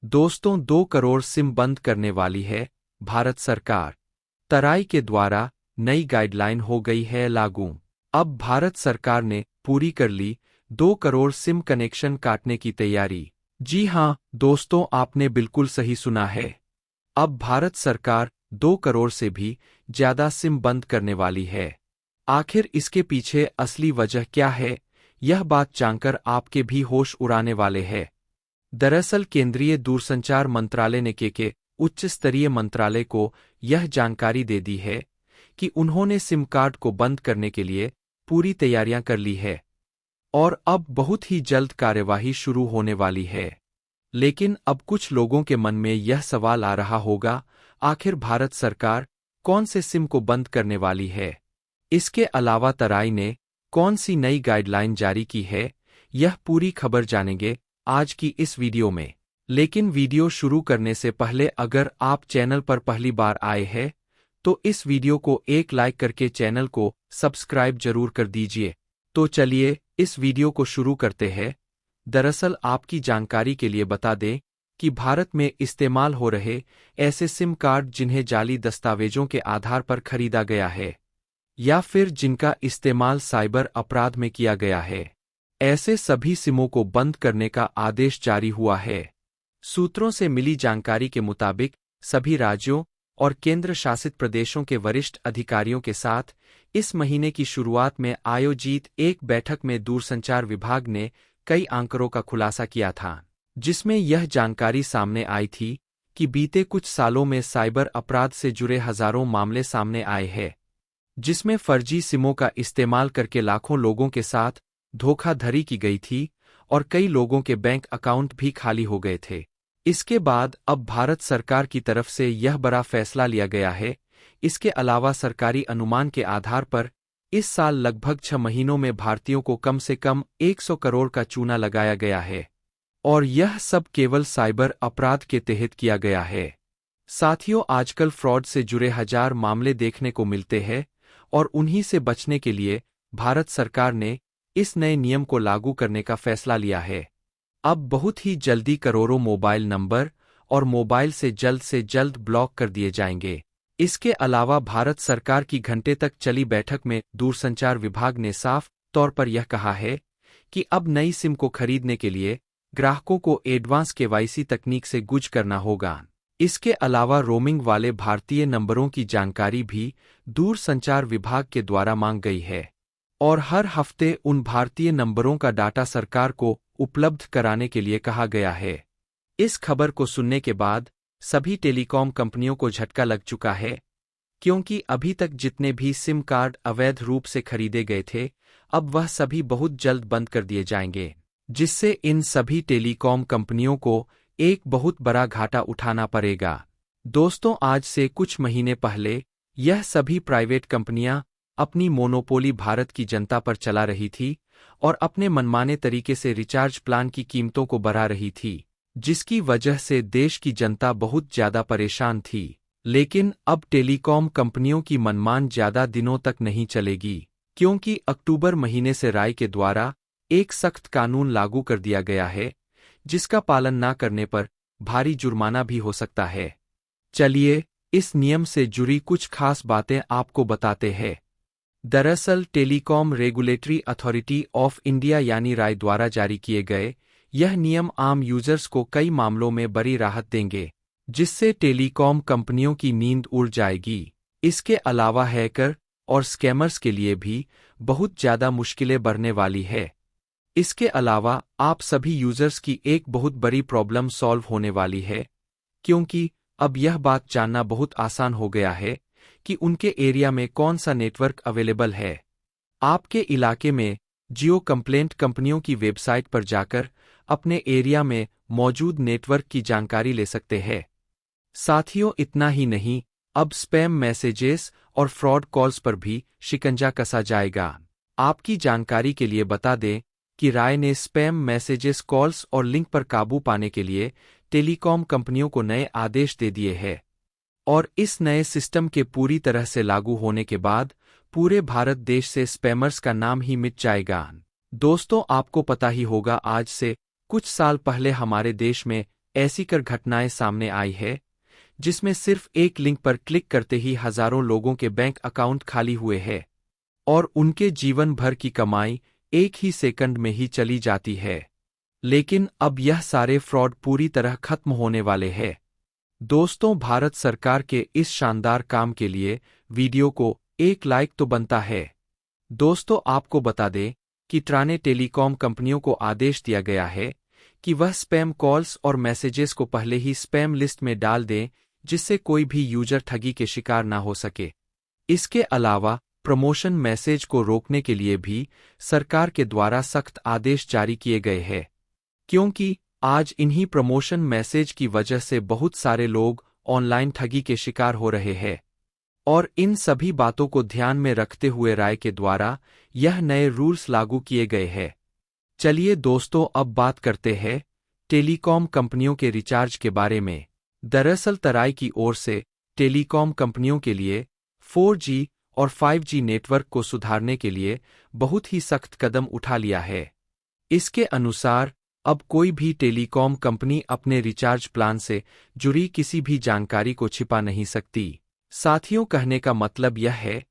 दोस्तों 2 करोड़ सिम बंद करने वाली है भारत सरकार। तराई के द्वारा नई गाइडलाइन हो गई है लागू। अब भारत सरकार ने पूरी कर ली 2 करोड़ सिम कनेक्शन काटने की तैयारी। जी हां दोस्तों, आपने बिल्कुल सही सुना है। अब भारत सरकार 2 करोड़ से भी ज्यादा सिम बंद करने वाली है। आखिर इसके पीछे असली वजह क्या है, यह बात जानकर आपके भी होश उड़ाने वाले हैं। दरअसल केंद्रीय दूरसंचार मंत्रालय ने के उच्च स्तरीय मंत्रालय को यह जानकारी दे दी है कि उन्होंने सिम कार्ड को बंद करने के लिए पूरी तैयारियां कर ली है और अब बहुत ही जल्द कार्यवाही शुरू होने वाली है। लेकिन अब कुछ लोगों के मन में यह सवाल आ रहा होगा, आखिर भारत सरकार कौन से सिम को बंद करने वाली है? इसके अलावा तराई ने कौन सी नई गाइडलाइन जारी की है, यह पूरी खबर जानेंगे आज की इस वीडियो में। लेकिन वीडियो शुरू करने से पहले अगर आप चैनल पर पहली बार आए हैं तो इस वीडियो को एक लाइक करके चैनल को सब्सक्राइब जरूर कर दीजिए। तो चलिए इस वीडियो को शुरू करते हैं। दरअसल आपकी जानकारी के लिए बता दें कि भारत में इस्तेमाल हो रहे ऐसे सिम कार्ड जिन्हें जाली दस्तावेजों के आधार पर खरीदा गया है या फिर जिनका इस्तेमाल साइबर अपराध में किया गया है, ऐसे सभी सिमों को बंद करने का आदेश जारी हुआ है। सूत्रों से मिली जानकारी के मुताबिक सभी राज्यों और केंद्र शासित प्रदेशों के वरिष्ठ अधिकारियों के साथ इस महीने की शुरुआत में आयोजित एक बैठक में दूरसंचार विभाग ने कई आंकड़ों का खुलासा किया था, जिसमें यह जानकारी सामने आई थी कि बीते कुछ सालों में साइबर अपराध से जुड़े हजारों मामले सामने आए हैं, जिसमें फर्जी सिमों का इस्तेमाल करके लाखों लोगों के साथ धोखाधड़ी की गई थी और कई लोगों के बैंक अकाउंट भी खाली हो गए थे। इसके बाद अब भारत सरकार की तरफ से यह बड़ा फैसला लिया गया है। इसके अलावा सरकारी अनुमान के आधार पर इस साल लगभग 6 महीनों में भारतीयों को कम से कम 100 करोड़ का चूना लगाया गया है और यह सब केवल साइबर अपराध के तहत किया गया है। साथियों, आजकल फ्रॉड से जुड़े हजार मामले देखने को मिलते हैं और उन्हीं से बचने के लिए भारत सरकार ने इस नए नियम को लागू करने का फैसला लिया है। अब बहुत ही जल्दी करोड़ों मोबाइल नंबर और मोबाइल से जल्द ब्लॉक कर दिए जाएंगे। इसके अलावा भारत सरकार की घंटे तक चली बैठक में दूरसंचार विभाग ने साफ तौर पर यह कहा है कि अब नई सिम को खरीदने के लिए ग्राहकों को एडवांस केवाईसी तकनीक से गुज करना होगा। इसके अलावा रोमिंग वाले भारतीय नंबरों की जानकारी भी दूरसंचार विभाग के द्वारा मांग गई है और हर हफ्ते उन भारतीय नंबरों का डाटा सरकार को उपलब्ध कराने के लिए कहा गया है। इस खबर को सुनने के बाद सभी टेलीकॉम कंपनियों को झटका लग चुका है, क्योंकि अभी तक जितने भी सिम कार्ड अवैध रूप से खरीदे गए थे, अब वह सभी बहुत जल्द बंद कर दिए जाएंगे, जिससे इन सभी टेलीकॉम कंपनियों को एक बहुत बड़ा घाटा उठाना पड़ेगा। दोस्तों, आज से कुछ महीने पहले यह सभी प्राइवेट कंपनियां अपनी मोनोपोली भारत की जनता पर चला रही थी और अपने मनमाने तरीके से रिचार्ज प्लान की कीमतों को बढ़ा रही थी, जिसकी वजह से देश की जनता बहुत ज्यादा परेशान थी। लेकिन अब टेलीकॉम कंपनियों की मनमान ज्यादा दिनों तक नहीं चलेगी, क्योंकि अक्टूबर महीने से राय के द्वारा एक सख्त कानून लागू कर दिया गया है, जिसका पालन न करने पर भारी जुर्माना भी हो सकता है। चलिए इस नियम से जुड़ी कुछ खास बातें आपको बताते हैं। दरअसल telecom regulatory authority of India यानी राय द्वारा जारी किए गए यह नियम आम यूजर्स को कई मामलों में बड़ी राहत देंगे, जिससे टेलीकॉम कंपनियों की नींद उड़ जाएगी। इसके अलावा हैकर और स्कैमर्स के लिए भी बहुत ज्यादा मुश्किलें बढ़ने वाली है। इसके अलावा आप सभी यूजर्स की एक बहुत बड़ी प्रॉब्लम सॉल्व होने वाली है, क्योंकि अब यह बात जानना बहुत आसान हो गया है कि उनके एरिया में कौन सा नेटवर्क अवेलेबल है। आपके इलाके में जियो कंप्लेंट कंपनियों की वेबसाइट पर जाकर अपने एरिया में मौजूद नेटवर्क की जानकारी ले सकते हैं। साथियों, इतना ही नहीं, अब स्पैम मैसेजेस और फ्रॉड कॉल्स पर भी शिकंजा कसा जाएगा। आपकी जानकारी के लिए बता दें कि राय ने स्पैम मैसेजेस, कॉल्स और लिंक पर काबू पाने के लिए टेलीकॉम कंपनियों को नए आदेश दे दिए हैं और इस नए सिस्टम के पूरी तरह से लागू होने के बाद पूरे भारत देश से स्पैमर्स का नाम ही मिट जाएगा। दोस्तों, आपको पता ही होगा, आज से कुछ साल पहले हमारे देश में ऐसी कर घटनाएं सामने आई है जिसमें सिर्फ एक लिंक पर क्लिक करते ही हजारों लोगों के बैंक अकाउंट खाली हुए हैं और उनके जीवन भर की कमाई एक ही सेकंड में ही चली जाती है। लेकिन अब यह सारे फ्रॉड पूरी तरह खत्म होने वाले हैं। दोस्तों, भारत सरकार के इस शानदार काम के लिए वीडियो को एक लाइक तो बनता है। दोस्तों, आपको बता दें कि ट्राने टेलीकॉम कंपनियों को आदेश दिया गया है कि वह स्पैम कॉल्स और मैसेजेस को पहले ही स्पैम लिस्ट में डाल दें, जिससे कोई भी यूजर ठगी के शिकार ना हो सके। इसके अलावा प्रमोशन मैसेज को रोकने के लिए भी सरकार के द्वारा सख्त आदेश जारी किए गए हैं, क्योंकि आज इन्हीं प्रमोशन मैसेज की वजह से बहुत सारे लोग ऑनलाइन ठगी के शिकार हो रहे हैं। और इन सभी बातों को ध्यान में रखते हुए राय के द्वारा यह नए रूल्स लागू किए गए हैं। चलिए दोस्तों, अब बात करते हैं टेलीकॉम कंपनियों के रिचार्ज के बारे में। दरअसल तराई की ओर से टेलीकॉम कंपनियों के लिए 4G और 5G नेटवर्क को सुधारने के लिए बहुत ही सख्त कदम उठा लिया है। इसके अनुसार अब कोई भी टेलीकॉम कंपनी अपने रिचार्ज प्लान से जुड़ी किसी भी जानकारी को छिपा नहीं सकती। साथियों, कहने का मतलब यह है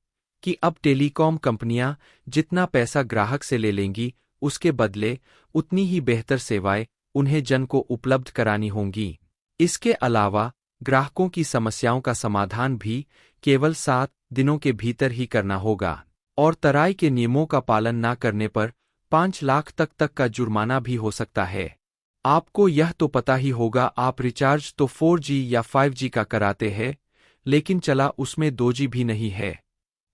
कि अब टेलीकॉम कंपनियां जितना पैसा ग्राहक से ले लेंगी, उसके बदले उतनी ही बेहतर सेवाएं उन्हें जन को उपलब्ध करानी होंगी। इसके अलावा ग्राहकों की समस्याओं का समाधान भी केवल 7 दिनों के भीतर ही करना होगा और तराई के नियमों का पालन न करने पर 5 लाख तक का जुर्माना भी हो सकता है। आपको यह तो पता ही होगा, आप रिचार्ज तो 4G या 5G का कराते हैं, लेकिन चला उसमें 2G भी नहीं है।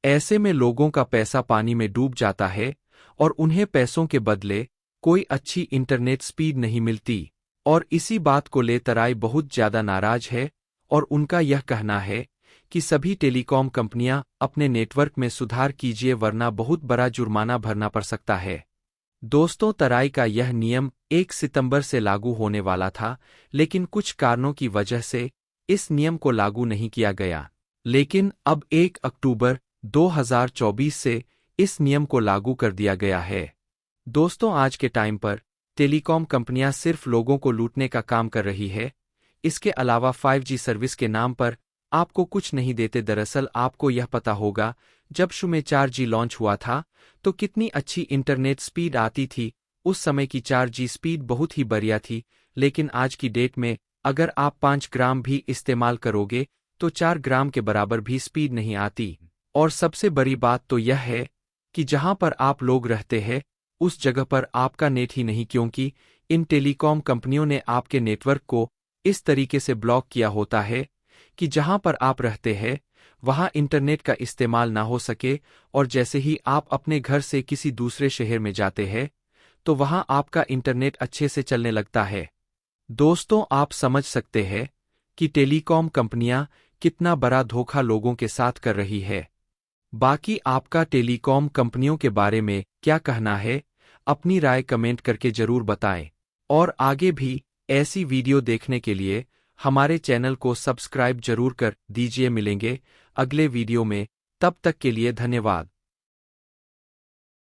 ऐसे में लोगों का पैसा पानी में डूब जाता है और उन्हें पैसों के बदले कोई अच्छी इंटरनेट स्पीड नहीं मिलती। और इसी बात को ले तराई बहुत ज्यादा नाराज है और उनका यह कहना है कि सभी टेलीकॉम कंपनियां अपने नेटवर्क में सुधार कीजिए, वरना बहुत बड़ा जुर्माना भरना पड़ सकता है। दोस्तों, तराई का यह नियम 1 सितंबर से लागू होने वाला था, लेकिन कुछ कारणों की वजह से इस नियम को लागू नहीं किया गया। लेकिन अब 1 अक्टूबर 2024 से इस नियम को लागू कर दिया गया है। दोस्तों, आज के टाइम पर टेलीकॉम कंपनियां सिर्फ लोगों को लूटने का काम कर रही है। इसके अलावा 5G सर्विस के नाम पर आपको कुछ नहीं देते। दरअसल आपको यह पता होगा, जब शुरू में 4G लॉन्च हुआ था तो कितनी अच्छी इंटरनेट स्पीड आती थी। उस समय की 4G स्पीड बहुत ही बढ़िया थी, लेकिन आज की डेट में अगर आप 5 ग्राम भी इस्तेमाल करोगे तो 4 ग्राम के बराबर भी स्पीड नहीं आती। और सबसे बड़ी बात तो यह है कि जहां पर आप लोग रहते हैं उस जगह पर आपका नेट ही नहीं, क्योंकि इन टेलीकॉम कंपनियों ने आपके नेटवर्क को इस तरीके से ब्लॉक किया होता है कि जहां पर आप रहते हैं वहां इंटरनेट का इस्तेमाल ना हो सके। और जैसे ही आप अपने घर से किसी दूसरे शहर में जाते हैं तो वहां आपका इंटरनेट अच्छे से चलने लगता है। दोस्तों, आप समझ सकते हैं कि टेलीकॉम कंपनियां कितना बड़ा धोखा लोगों के साथ कर रही है। बाकी आपका टेलीकॉम कंपनियों के बारे में क्या कहना है, अपनी राय कमेंट करके जरूर बताएं। और आगे भी ऐसी वीडियो देखने के लिए हमारे चैनल को सब्सक्राइब जरूर कर दीजिए। मिलेंगे अगले वीडियो में, तब तक के लिए धन्यवाद।